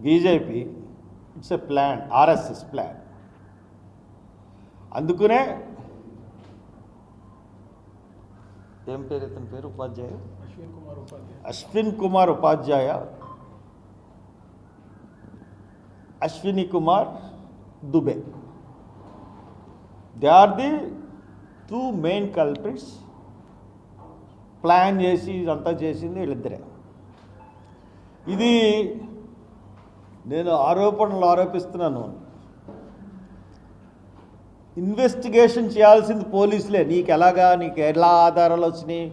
BJP it's a plan, RSS plan. అందుకనే ఏం పేరు ఇతని పేరు, Upadhyay Ashwin Kumar Upadhyay, Ashwini Kumar Dubey, they are the two main culprits. Plan చేసి ఇదంతా చేసింది వీళ్ళిద్దరే. ఇది నేను ఆరోపణలు ఆరోపిస్తున్నాను. ఇన్వెస్టిగేషన్ చేయాల్సింది పోలీసులే. నీకు ఎలా ఆధారాలు వచ్చినాయి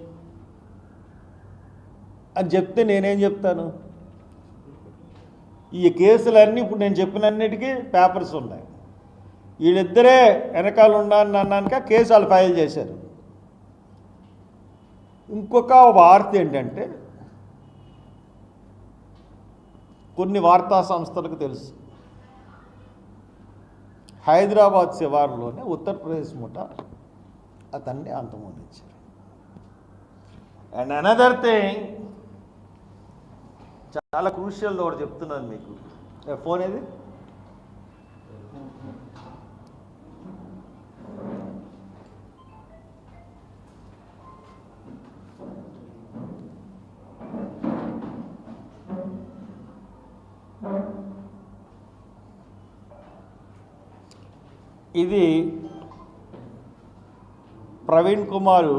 అని చెప్తే నేనేం చెప్తాను? ఈ కేసులన్నీ ఇప్పుడు నేను చెప్పినన్నిటికీ పేపర్స్ ఉన్నాయి. వీళ్ళిద్దరే వెనకాల ఉన్నాను అన్నాక కేసు వాళ్ళు ఫైల్ చేశారు. ఇంకొక వార్త ఏంటంటే, కొన్ని వార్తా సంస్థలకు తెలుసు, హైదరాబాద్ శివారులోనే ఉత్తరప్రదేశ్ ముఠ అతన్ని అంతమొందించారు. అండ్ అనదర్ థింగ్, చాలా క్రూషియల్ ఒకటి చెప్తున్నాను మీకు. ఫోన్ ఏది? ఇది ప్రవీణ్ కుమార్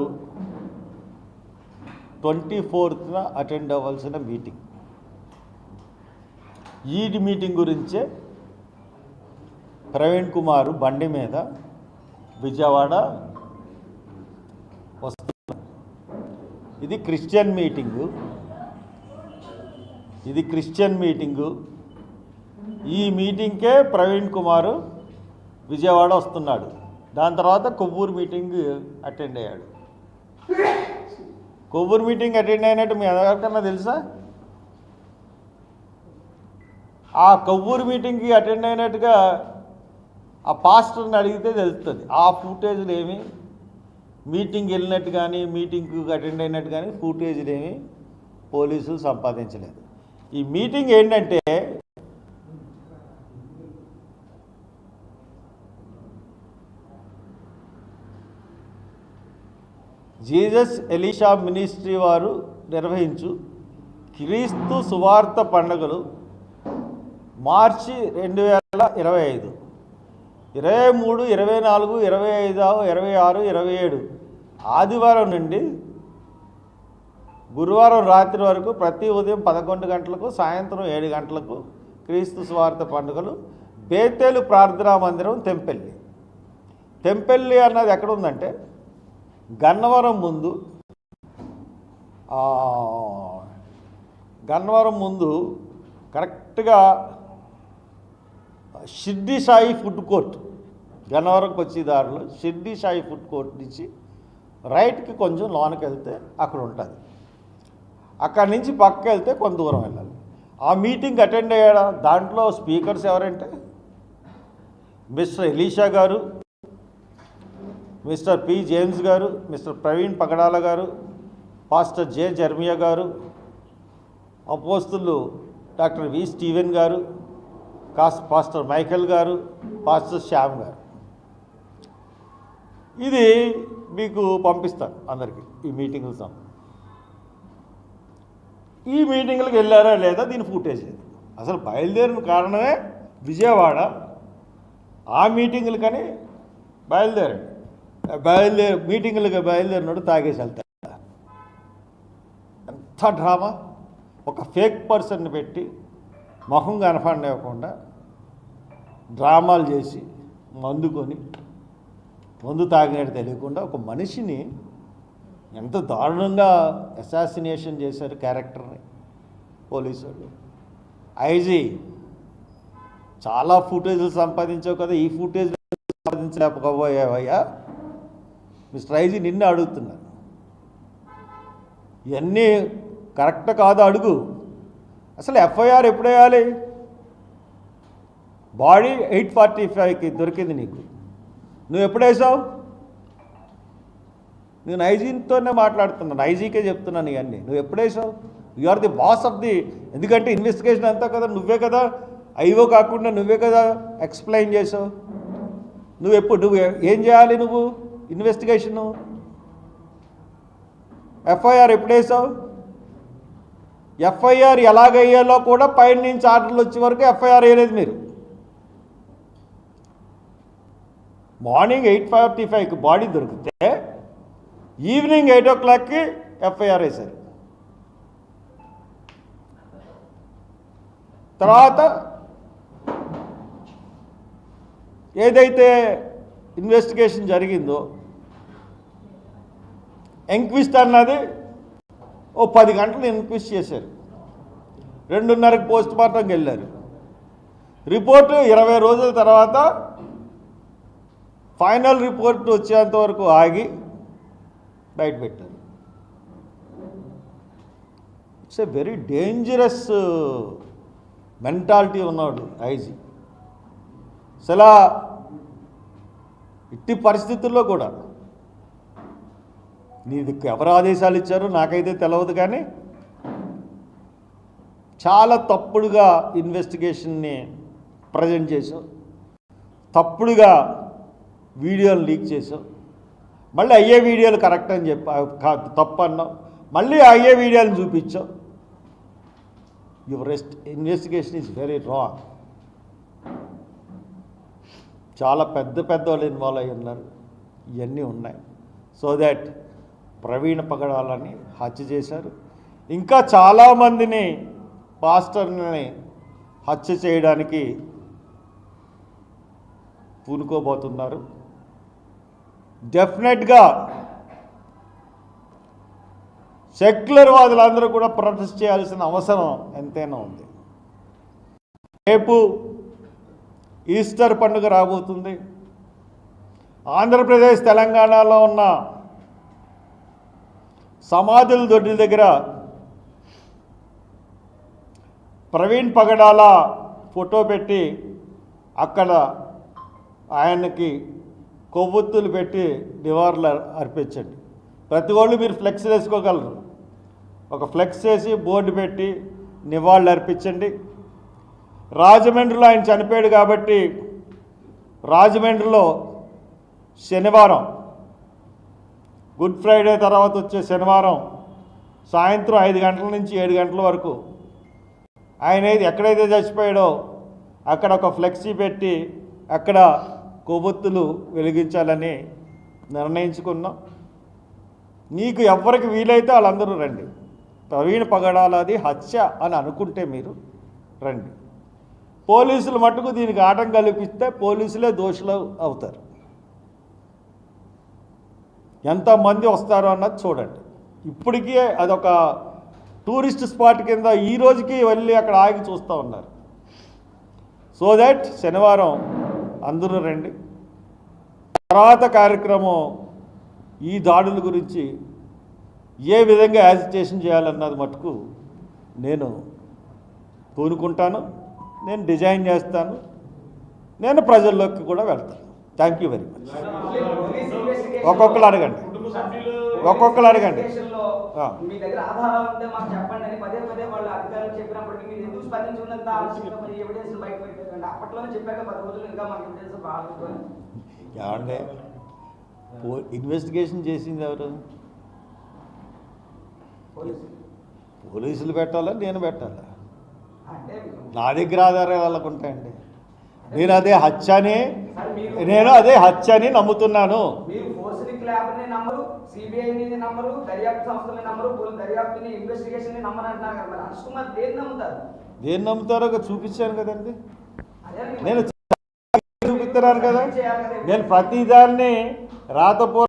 24న అటెండ్ అవ్వాల్సిన మీటింగ్. ఈ మీటింగ్ గురించే ప్రవీణ్ కుమార్ బండి మీద విజయవాడ వస్తున్నారు. ఇది క్రిస్టియన్ మీటింగు. ఈ మీటింగ్కే ప్రవీణ్ కుమార్ విజయవాడ వస్తున్నాడు. దాని తర్వాత కొవ్వూరు మీటింగ్ అటెండ్ అయ్యాడు. కొవ్వూరు మీటింగ్ అటెండ్ అయినట్టు మీ ఎవరికన్నా తెలుసా? ఆ కొవ్వూరు మీటింగ్కి అటెండ్ అయినట్టుగా ఆ పాస్టర్ని అడిగితే తెలుస్తుంది. ఆ ఫుటేజ్లు ఏమి మీటింగ్ వెళ్ళినట్టు కానీ మీటింగ్కి అటెండ్ అయినట్టు కానీ ఫుటేజ్లు ఏమి పోలీసులు సంపాదించలేదు. ఈ మీటింగ్ ఏంటంటే, జీసస్ ఎలీషా మినిస్ట్రీ వారు నిర్వహించు క్రీస్తు సువార్త పండుగలు మార్చి 2025, 23, 24, 25, 26, 27 ఆదివారం నుండి గురువారం రాత్రి వరకు ప్రతి ఉదయం 11 గంటలకు, సాయంత్రం 7 గంటలకు క్రీస్తు సువార్త పండుగలు బేతేలు ప్రార్థనా మందిరం, తెంపెల్లి అన్నది ఎక్కడ ఉందంటే గన్నవరం ముందు కరెక్ట్గా షిర్డీ సాయి ఫుడ్ కోర్ట్, గన్నవరంకి వచ్చే దారిలో షిర్డీ సాయి ఫుడ్ కోర్ట్ నుంచి రైట్కి కొంచెం లోనకి వెళ్తే అక్కడ ఉంటుంది. అక్కడి నుంచి పక్కకి వెళ్తే కొంత దూరం వెళ్ళాలి. ఆ మీటింగ్ అటెండ్ అయ్యాడా? దాంట్లో స్పీకర్స్ ఎవరంటే మిస్టర్ ఎలీషా గారు, మిస్టర్ పి జేమ్స్ గారు, మిస్టర్ ప్రవీణ్ పగడాల గారు, పాస్టర్ జె జర్మియా గారు, అపోస్తులు డాక్టర్ వి స్టీవెన్ గారు, పాస్టర్ మైకేల్ గారు, పాస్టర్ శ్యామ్ గారు. ఇది మీకు పంపిస్తాను అందరికీ ఈ మీటింగ్లు. ఈ మీటింగ్లకు వెళ్ళారా లేదా దీని ఫుటేజ్ లేదు. అసలు బయలుదేరిన కారణమే విజయవాడ. ఆ మీటింగులకని మీటింగులుగా బయలుదేరినాడు తాగేసి వెళ్తాడు. ఎంత డ్రామా! ఒక ఫేక్ పర్సన్ని పెట్టి మొహం కనపడనివ్వకుండా డ్రామాలు చేసి మందు తాగినట్టు తెలియకుండా ఒక మనిషిని ఎంత దారుణంగా అసాసినేషన్ చేశారు క్యారెక్టర్ని పోలీసు వాళ్ళు. ఐజీ చాలా ఫుటేజ్లు సంపాదించావు కదా, ఈ ఫుటేజ్ సంపాదించలేకపోయావయ్యా మిస్టర్ ఐజీ, నిన్ను అడుగుతున్నాను. ఇవన్నీ కరెక్ట్ కాదు, అడుగు. అసలు ఎఫ్ఐఆర్ ఎప్పుడు వేయాలి? బాడీ 8:45కి దొరికింది నీకు, నువ్వు ఎప్పుడు వేసావు? నేను ఐజీతోనే మాట్లాడుతున్నాను, ఐజీకే చెప్తున్నాను ఇవన్నీ. నువ్వు ఎప్పుడు వేసావు? You are the boss of the, ఎందుకంటే ఇన్వెస్టిగేషన్ అంతా కదా నువ్వే కదా, ఐఓ కాకుండా నువ్వే కదా ఎక్స్ప్లెయిన్ చేసావు. నువ్వు ఏం చేయాలి, నువ్వు ఇన్వెస్టిగేషను ఎఫ్ఐఆర్ ఎప్పుడు వేసావు? ఎఫ్ఐఆర్ ఎలాగయ్యాలో కూడా పైన నుంచి ఆర్డర్లు వచ్చే వరకు ఎఫ్ఐఆర్ వేయలేదు మీరు. మార్నింగ్ 8:45కి బాడీ దొరికితే ఈవినింగ్ 8 o'clockకి ఎఫ్ఐఆర్ వేశారు. తర్వాత ఏదైతే ఇన్వెస్టిగేషన్ జరిగిందో ఎంక్విస్ట్ అన్నది 10 గంటలు ఎంక్విస్ట్ చేశారు, 2:30కి పోస్ట్ మార్టంకి వెళ్ళారు. రిపోర్టు 20 రోజుల తర్వాత ఫైనల్ రిపోర్ట్ వచ్చేంత వరకు ఆగి బయట పెట్టారు. It's a very dangerous mentality ఉన్నాడు ఐజీ. అసలు ఇట్టి పరిస్థితుల్లో కూడా నీకు ఎవరు ఆదేశాలు ఇచ్చారో నాకైతే తెలియదు, కానీ చాలా తప్పుడుగా ఇన్వెస్టిగేషన్ని ప్రజెంట్ చేసావు, తప్పుడుగా వీడియోలు లీక్ చేసావు, మళ్ళీ అయ్యే వీడియోలు కరెక్ట్ అని చెప్పి తప్పు అన్నావు, మళ్ళీ అయ్యే వీడియోలను చూపించావు. Your investigation is very wrong. చాలా పెద్ద వాళ్ళు ఇన్వాల్వ్ అయ్యి ఉన్నారు, ఇవన్నీ ఉన్నాయి. సో దాట్ ప్రవీణ్ పగడాలని హత్య చేశారు, ఇంకా చాలామందిని పాస్టర్ని హత్య చేయడానికి పూనుకోబోతున్నారు. డెఫినెట్గా సెక్యులర్ వాదులందరూ కూడా ప్రొటెస్ట్ చేయాల్సిన అవసరం ఎంతైనా ఉంది. రేపు ఈస్టర్ పండుగ రాబోతుంది. ఆంధ్రప్రదేశ్ తెలంగాణలో ఉన్న సమాధుల దొడ్డి దగ్గర ప్రవీణ్ పగడాల ఫోటో పెట్టి అక్కడ ఆయనకి కొవ్వొత్తులు పెట్టి నివాళులు అర్పించండి. ప్రతి వాళ్ళు మీరు ఫ్లెక్స్ వేసుకోగలరు, ఒక ఫ్లెక్స్ వేసి బోర్డు పెట్టి నివాళులు అర్పించండి. రాజమండ్రిలో ఆయన చనిపోయాడు కాబట్టి రాజమండ్రిలో శనివారం, గుడ్ ఫ్రైడే తర్వాత వచ్చే శనివారం సాయంత్రం 5 గంటల నుంచి 7 గంటల వరకు ఆయన ఎక్కడైతే చచ్చిపోయాడో అక్కడ ఒక ఫ్లెక్సీ పెట్టి అక్కడ కొవ్వొత్తులు వెలిగించాలని నిర్ణయించుకున్నాం. మీకు ఎవరికి వీలైతే వాళ్ళందరూ రండి. ప్రవీణ్ పగడాలది హత్య అని అనుకుంటే మీరు రండి. పోలీసులు మట్టుకు దీనికి ఆటం కల్పిస్తే పోలీసులే దోషులు అవుతారు. ఎంతమంది వస్తారో అన్నది చూడండి. ఇప్పటికీ అదొక టూరిస్ట్ స్పాట్ కింద ఈ రోజుకి వెళ్ళి అక్కడ ఆగి చూస్తూ ఉన్నారు. సో దట్ శనివారం అందరూ రండి. తర్వాత కార్యక్రమం ఈ దాడుల గురించి ఏ విధంగా యాజిటేషన్ చేయాలన్నది మటుకు నేను కోరుకుంటాను, నేను డిజైన్ చేస్తాను, నేను ప్రజల్లోకి కూడా వెళ్తాను. Thank you very much. ఒక్కొక్కరు అడగండి. మీ దగ్గర ఆధారాలు ఉంటే మాకు చెప్పండి అని పదే వాళ్ళు అధికారులు చెప్పినప్పటికీ మీరు ఎందుకు స్పందించుకున్నంత ఆలస్యంగా మరి ఎవిడెన్స్ బయట పెట్టారండి? అప్పట్లోనే చెప్పాక 10 రోజులు ఇంకా మాకు ఎవిడెన్స్ బాగా ఏమంటే ఇన్వెస్టిగేషన్ చేసింది ఎవరు? పోలీసులు పెట్టాలా, నేను పెట్టాలా? నా దగ్గర ఆధారాలు వాళ్ళకు ఉంటాయండి. నేను అదే హత్య అని నమ్ముతున్నాను. దేన్ని నమ్ముతారో చూపించాను కదండి. నేను చూపిస్తున్నాను కదా. నేను ప్రతిదాన్ని రాతపూర్వకంగా